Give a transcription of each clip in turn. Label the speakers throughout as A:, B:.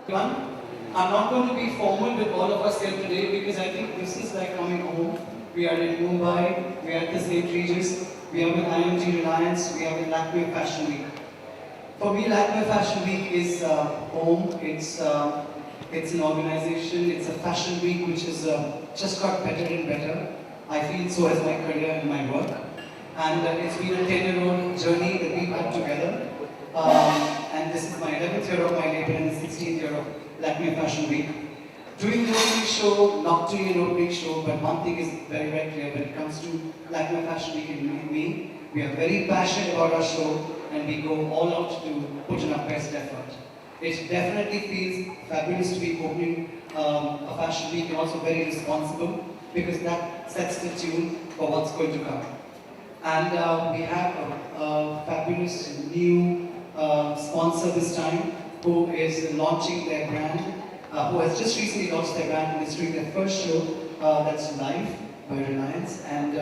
A: Everyone. I'm not going to be formal with all of us here today because I think this is like coming home. We are in Mumbai, we are at the St. Regis, we are with IMG Reliance, we are with Lakme Fashion Week. For me, Lakme Fashion Week is home. It's an organization. It's a fashion week which is just got better and better. I feel so as my career and my work. And it's been a 10-year-old journey that we've had together. And this is my 11th year of my label and the 16th year of Lakme Fashion Week. Doing the opening show, not doing an opening show, but one thing is very, very clear when it comes to Lakme Fashion Week and me, we are very passionate about our show and we go all out to put in our best effort. It definitely feels fabulous to be opening a fashion week and also very responsible because that sets the tune for what's going to come. And we have a fabulous new sponsor this time who is launching their brand, who has just recently launched their brand and is doing their first show that's live by Reliance. And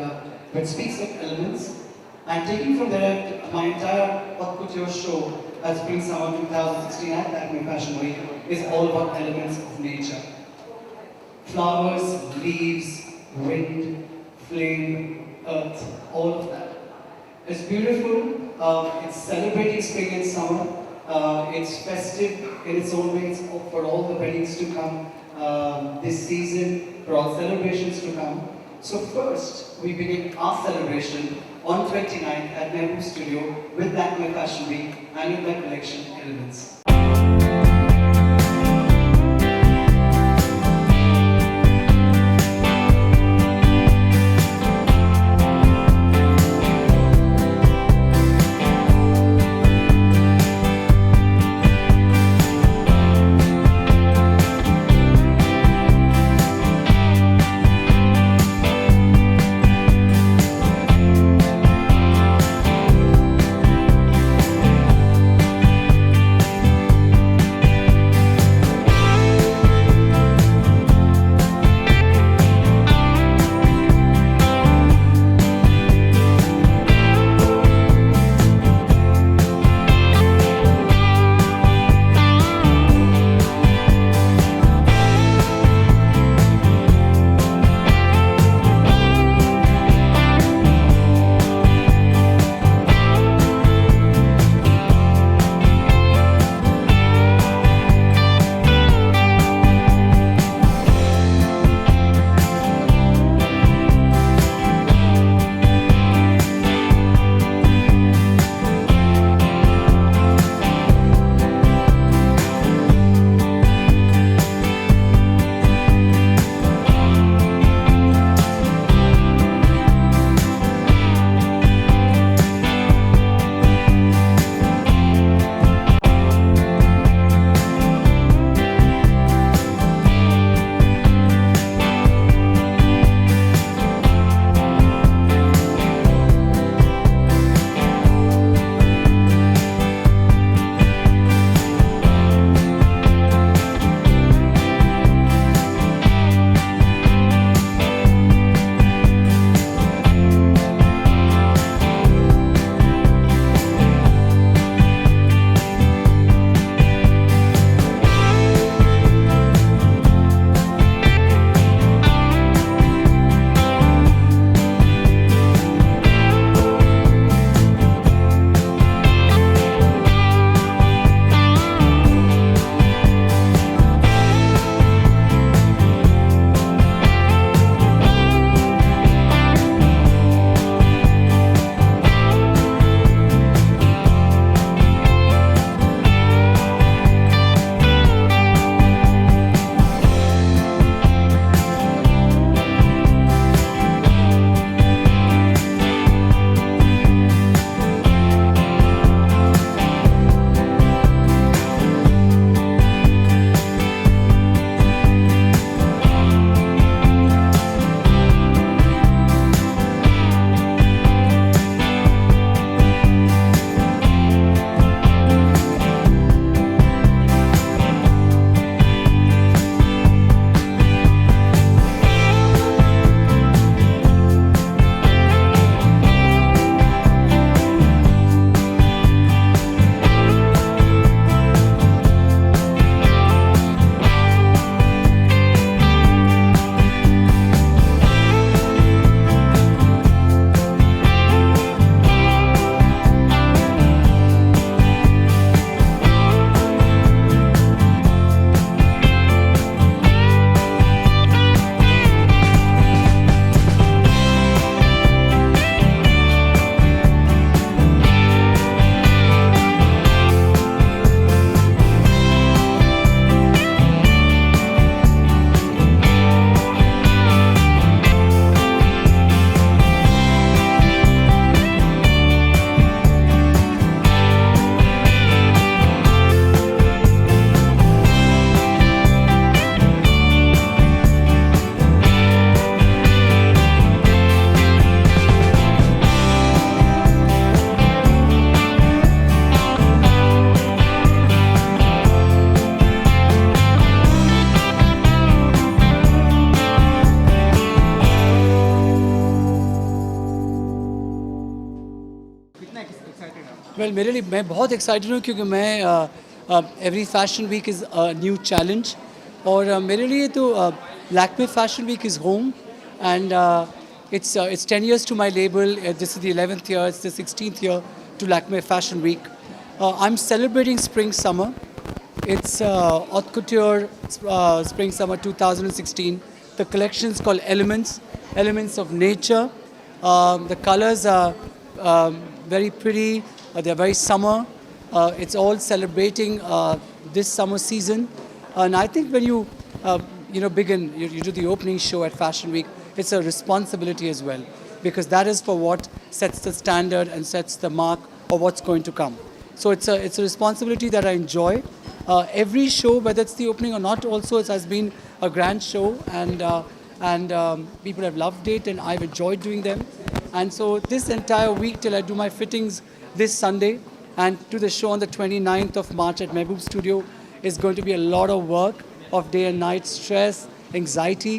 A: it speaks of elements. I'm taking from there my entire Haute Couture show as Spring Summer 2016 at Lakme Fashion Week is all about elements of nature. Flowers, leaves, wind, flame, earth, all of that. It's beautiful, it's celebrating spring and summer, it's festive in its own way, it's for all the weddings to come this season, for all celebrations to come. So first, we begin our celebration on 29th at Nehru Studio with Lakme Fashion Week and with my collection Elements.
B: Well, मेरे लिए मैं बहुत excited हूँ क्योंकि मैं every fashion week is a new challenge और मेरे लिए तो Lakme fashion week is home and it's 10 years to my label. This is the 11th year. It's the 16th year to Lakme Fashion Week. I'm celebrating spring summer. It's Haute Couture Spring Summer 2016. The collection is called Elements, Elements of Nature. The colors are very pretty. They're very summer. It's all celebrating this summer season. And I think when you begin, you do the opening show at Fashion Week, it's a responsibility as well, because that is for what sets the standard and sets the mark of what's going to come. So it's a responsibility that I enjoy. Every show, whether it's the opening or not, also it has been a grand show, and people have loved it, and I've enjoyed doing them. And so this entire week till I do my fittings this Sunday and to the show on the 29th of March at Mehboob Studio is going to be a lot of work of day and night, stress, anxiety,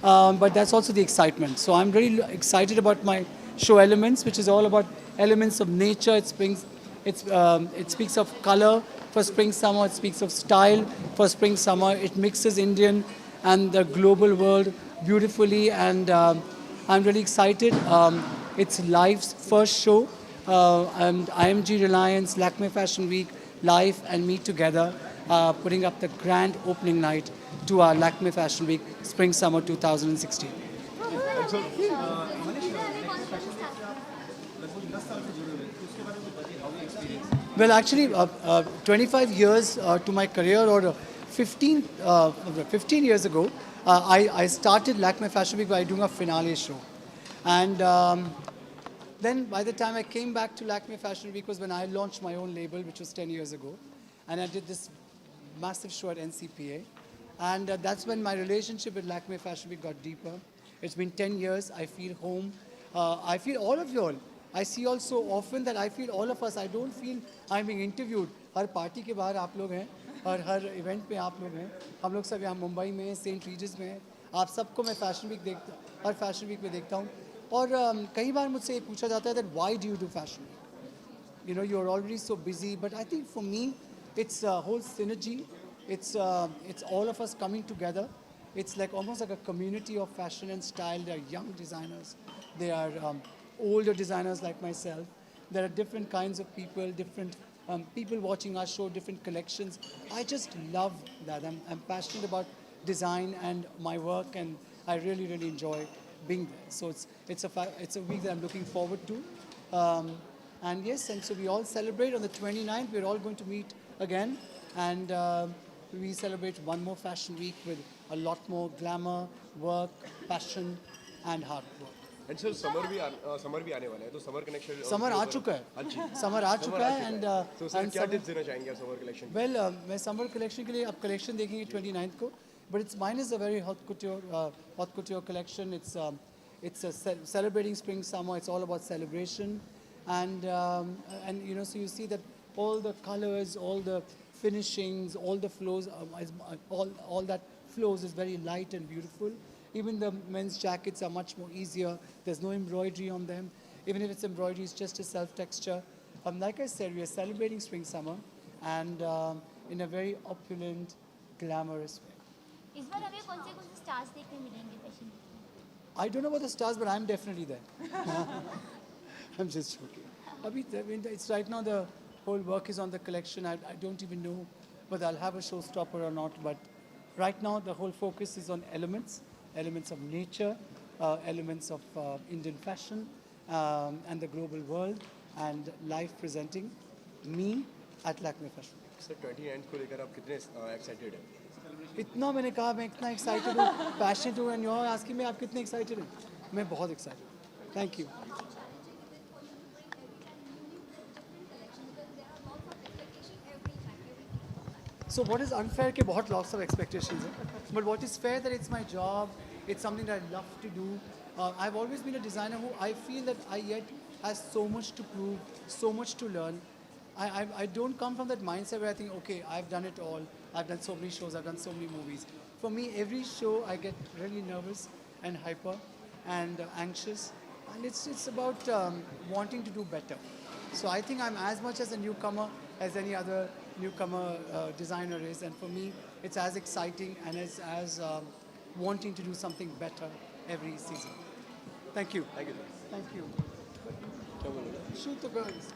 B: but that's also the excitement. So I'm really excited about my show Elements, which is all about elements of nature. It speaks of color for spring summer. It speaks of style for spring summer. It mixes Indian and the global world beautifully, and I'm really excited. It's Life's first show, and IMG Reliance, Lakme Fashion Week, Life and me together, putting up the grand opening night to our Lakme Fashion Week, Spring Summer 2016. Well, actually, 25 years to my career, or 15 years ago, I started Lakme Fashion Week by doing a finale show. And then by the time I came back to Lakme Fashion Week was when I launched my own label, which was 10 years ago. And I did this massive show at NCPA. And that's when my relationship with Lakme Fashion Week got deeper. It's been 10 years. I feel home. I feel all of you all. I see all so often that I feel all of us. I don't feel I'm being interviewed. Her party के बाहर आप लोग हैं और हर event पे आप लोग हैं. हम लोग सब यहाँ मुंबई में, सेंट रीजस में हैं. आप सबको मैं फैशन वीक देखता हर फैशन वीक में देखता हूँ. और कई बार मुझसे ये पूछा जाता है that why do you do fashion week? You know, you're already so busy. But I think for me, it's a whole synergy. It's all of us coming together. It's like almost like a community of fashion and style. There are young designers. There are older designers like myself. There are different kinds of people, different people watching our show, different collections. I just love that. I'm passionate about design and my work, and I really, really enjoy being there. So it's a week that I'm looking forward to. And yes, and so we all celebrate on the 29th. We're all going to meet again, and we celebrate one more fashion week with a lot more glamour, work, passion, and hard work.
C: And sir summer भी आने वाला है तो summer connection
B: summer आ चुका है. Summer आ चुका है. And
C: तो सर क्या टिप्स देना चाहेंगे आप समर कलेक्शन?
B: वेल मैं समर कलेक्शन के लिए अब कलेक्शन देखेंगे 29th को. But it's mine is a very haute couture collection. It's celebrating spring summer. It's all about celebration, and you know, so you see that all the colors, all the finishings, all the flows, all that flows is very light and beautiful. Even the men's jackets are much more easier. There's no embroidery on them. Even if it's embroidery, it's just a self texture. Like I said, we are celebrating spring summer, and in a very opulent, glamorous way.
D: इस बार हमें कौन से stars देखने मिलेंगे fashion?
B: I don't know about the stars, but I'm definitely there. I'm just joking. I mean, it's right now the whole work is on the collection. I don't even know whether I'll have a showstopper or not. But right now the whole focus is on elements of nature, elements of Indian fashion, and the global world, and life presenting me at Lakme Fashion Week.
C: Sir 29th को लेकर आप कितने excited हैं?
B: इतना मैंने कहा मैं इतना एक्साइटेड हूँ, पैशनेट हूँ, and you are asking me आप कितने एक्साइटेड हैं? मैं बहुत एक्साइटेड हूँ. Thank you. So what is unfair के बहुत lots of expectations हैं. But what is fair that it's my job, it's something that I love to do. I've always been a designer who I feel that I yet has so much to prove, so much to learn. I don't come from that mindset where I think, okay, I've done it all. I've done so many shows, I've done so many movies. For me, every show I get really nervous and hyper and anxious. And it's about wanting to do better. So I think I'm as much as a newcomer as any other newcomer designer is, and for me, it's as exciting and as wanting to do something better every season. Thank you.
C: Thank you, sir.
B: Thank you. Shoot the girls.